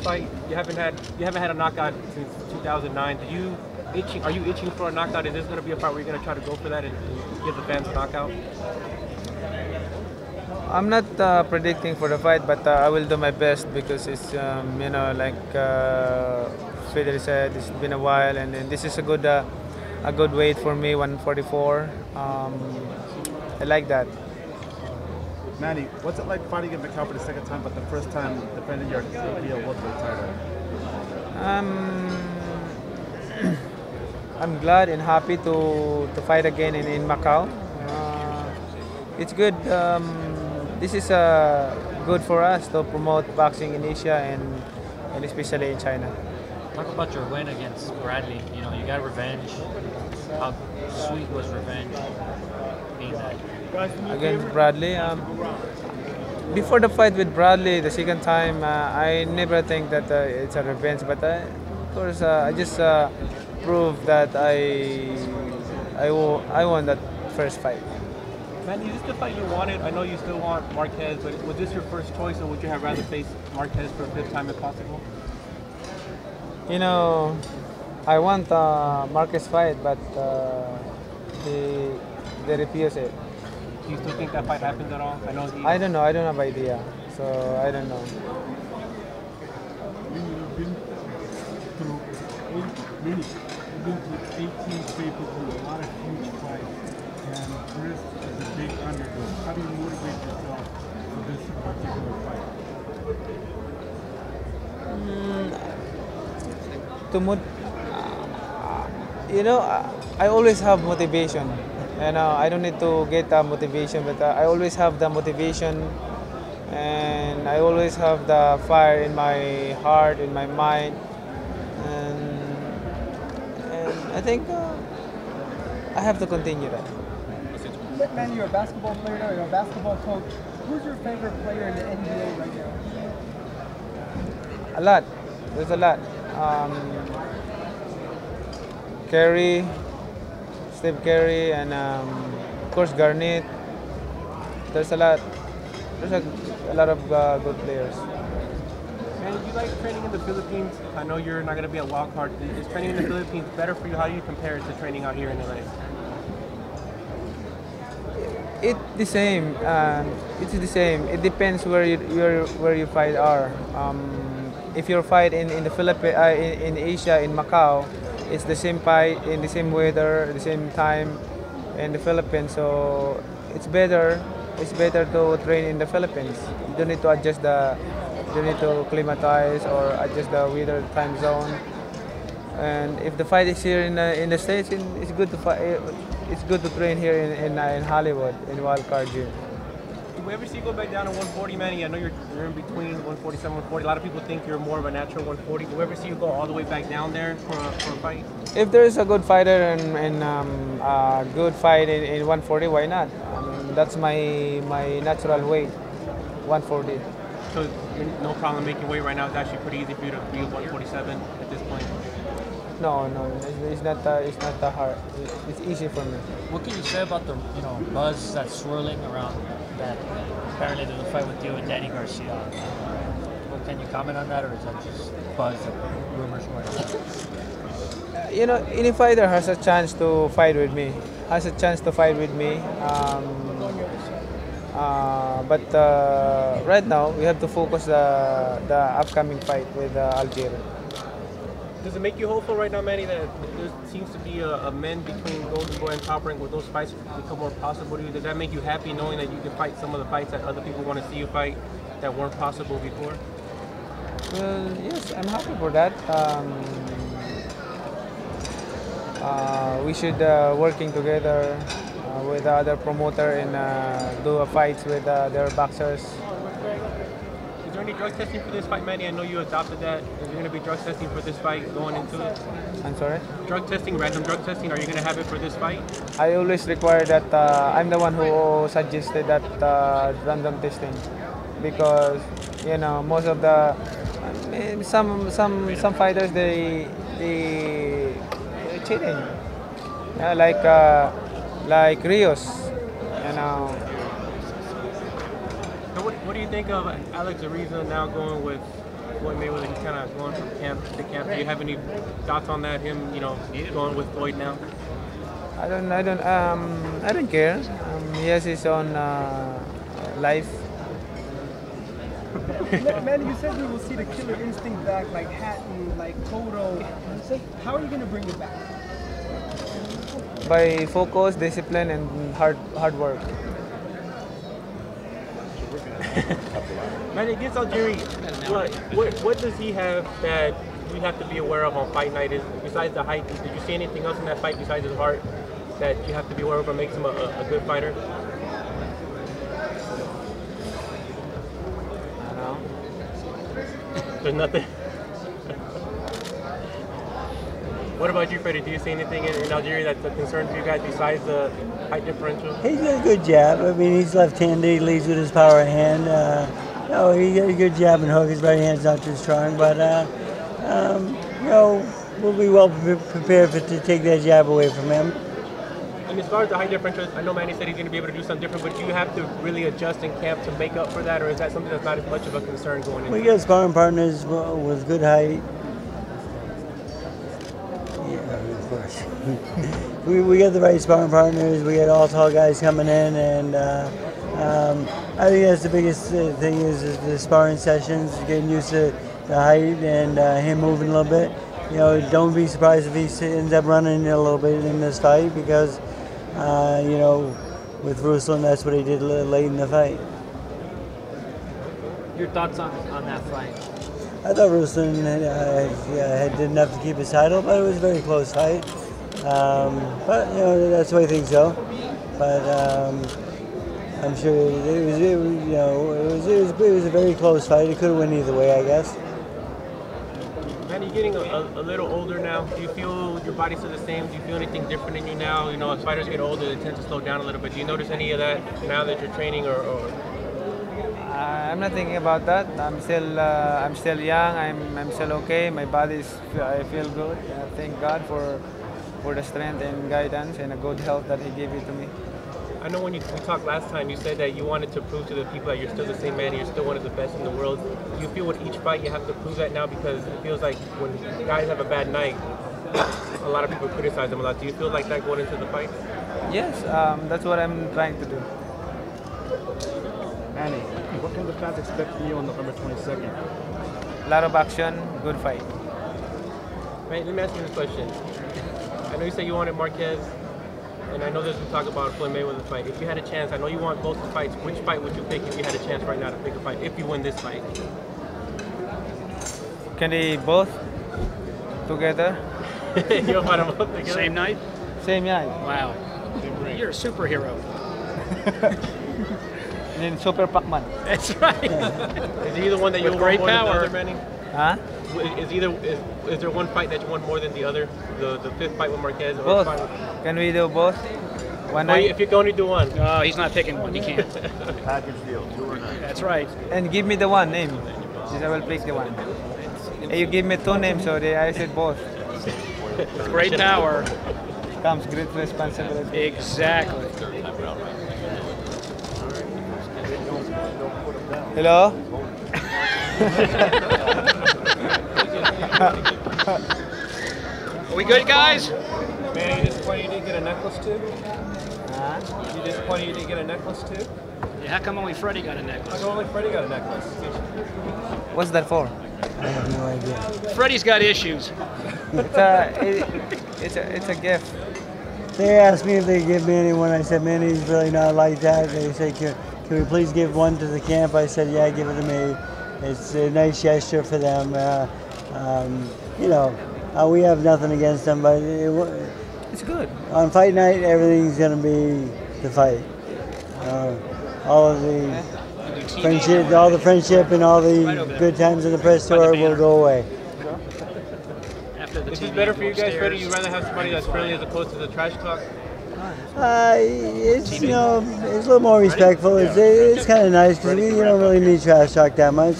fight. You haven't had a knockout since 2009. Are you itching for a knockout? Is this going to be a fight where you're going to try to go for that and give the fans a knockout? I'm not predicting for the fight, but I will do my best because it's like Federer said, it's been a while, and this is a good weight for me, 144. I like that. Manny, what's it like fighting in Macau for the second time, but the first time defending your WBO welterweight title? I'm glad and happy to fight again in Macau. It's good. This is good for us to promote boxing in Asia and especially in China. Talk about your win against Bradley. You got revenge. How sweet was revenge being that? Against Bradley. Before the fight with Bradley, the second time, I never think that it's a revenge, but of course I just proved that I won that first fight. Manny, is this the fight you wanted? I know you still want Marquez, but was this your first choice, or would you have rather faced Marquez for a fifth time if possible? I want Marquez fight, but they refuse it. Do you still think that fight happens at all? I don't know. I don't have idea, so I don't know. You've been through 18 pay-per-view, a lot of huge fights, and Chris is a big underdog. How do you motivate yourself for this particular fight? I always have motivation. I don't need to get motivation, but I always have the motivation, and I always have the fire in my heart, in my mind, and I think I have to continue that. Man, you're a basketball player, you're a basketball coach. Who's your favorite player in the NBA right now? A lot. There's a lot. Curry, Steve Curry, and of course Garnett. There's a lot. There's a lot of good players. And you like training in the Philippines? I know you're not going to be a wild card. Is training in the Philippines better for you? How do you compare it to training out here in LA? It's the same. It's the same. It depends where you fight are. If you fight in the Philippines, in Asia, in Macau, it's the same fight in the same weather, the same time in the Philippines. So it's better. It's better to train in the Philippines. You don't need to adjust you don't need to acclimatize or adjust the weather time zone. And if the fight is here in the States, it's good to fight. It's good to train here in Hollywood in Wildcard Gym. Do we ever see you go back down to 140, Manny? I know you're in between 147 and 140. A lot of people think you're more of a natural 140. Do we ever see you go all the way back down there for a fight? If there is a good fighter and a good fight in 140, why not? That's my natural weight, 140. So no problem making weight right now. It's actually pretty easy for you to be 147 at this point. No, it's not that hard. It's easy for me. What can you say about the buzz that's swirling around that apparently there's a fight with you and Danny Garcia? Can you comment on that, or is that just buzz and rumors going on? Any fighter has a chance to fight with me. But right now we have to focus the upcoming fight with Algeria. Does it make you hopeful right now, Manny, that there seems to be a mend between Golden Boy and Top Rank? Will those fights become more possible to you? Does that make you happy knowing that you can fight some of the fights that other people want to see you fight that weren't possible before? Well, yes, I'm happy for that. We should working together with the other promoter and do fights with their boxers. Is there any drug testing for this fight, Manny? I know you adopted that. Is there going to be drug testing for this fight going into it? I'm sorry? Drug testing, random drug testing, are you going to have it for this fight? I always require that. I'm the one who suggested that random testing because most of the some fighters they cheating, like Rios, So what do you think of Alex Ariza now going with Floyd Mayweather, he's kind of going from camp to camp. Do you have any thoughts on that? Him, going with Floyd now. I don't care. He has his own life. Manny, you said we will see the killer instinct back, like Hatton, like Cotto. How are you going to bring it back? By focus, discipline, and hard work. Manny, against Algieri, what does he have that we have to be aware of on fight night? Besides the height, did you see anything else in that fight besides his heart that you have to be aware of or makes him a good fighter? I don't know. There's nothing. What about you, Freddie? Do you see anything in Algeria that's a concern for you guys besides the height differential? He's got a good jab. I mean, he's left-handed. He leads with his power hand. He got a good jab and hook. His right hand's not too strong, but we'll be well prepared to take that jab away from him. And as far as the height differential, I know Manny said he's going to be able to do something different, but do you have to really adjust in camp to make up for that, or is that something that's not as much of a concern going into? We got sparring partners with good height. Of course. we got the right sparring partners. We got all tall guys coming in, and I think that's the biggest thing is the sparring sessions, getting used to the height and him moving a little bit. Don't be surprised if he ends up running a little bit in this fight because, with Ruslan, that's what he did late in the fight. Your thoughts on that fight? I thought Ruslan did enough to keep his title, but it was a very close fight. But that's the way things go. But I'm sure it was a very close fight. It could have went either way, I guess. Man, you're getting a little older now. Do you feel your body's still the same? Do you feel anything different in you now? As fighters get older, they tend to slow down a little bit. Do you notice any of that now that you're training, or? I'm not thinking about that. I'm still young. I'm still okay. My I feel good. Thank God for the strength and guidance and a good health that He gave it to me. I know when we talked last time, you said that you wanted to prove to the people that you're still the same man, you're still one of the best in the world. Do you feel with each fight you have to prove that now? Because it feels like when guys have a bad night, a lot of people criticize them a lot. Do you feel like that going into the fight? Yes, that's what I'm trying to do. Manny, what can the fans expect from you on November 22nd? A lot of action, good fight. Man, let me ask you this question. I know you said you wanted Marquez, and I know there's been talk about Floyd Mayweather fight. If you had a chance, I know you want both the fights. Which fight would you pick if you had a chance right now to pick a fight? If you win this fight, Can they both together? You'll fight them both together. Same night? Same night. Wow. You're a superhero. And then Super Pac-Man. That's right. Is he the one that you With want great more than the power. other, Manny? Huh? Is there one fight that you want more than the other? The fifth fight with Marquez? Or Both. fight with- Can we do both? One Oh, night? if you can only do one. No, he's not picking one. He can't. Package deal, 2 or 9. That's right. And give me the one name. Since I will pick the one. Hey, you give me two names, so I said both. With great power. Comes great responsibility. Exactly. Hello? Are we good, guys? Man, you disappointed you didn't get a necklace too? Huh? You disappointed you didn't get a necklace too? Yeah, how come only Freddie got a necklace? Only Freddie got a necklace. What's that for? I have no idea. Freddie's got issues. It's a gift. They asked me if they give Manny one. I said, Manny's really not like that. They said, can we please give one to the camp? I said, yeah, give it to me. It's a nice gesture for them. We have nothing against them, but It's good. on fight night, everything's going to be the fight. All of the friendship and all the good times in the press tour will go away. After the Is TV, this better for you guys, upstairs. Freddie? You'd rather have somebody that's friendly as opposed to the trash talk? It's it's a little more respectful. It's kind of nice because we don't really need trash talk that much.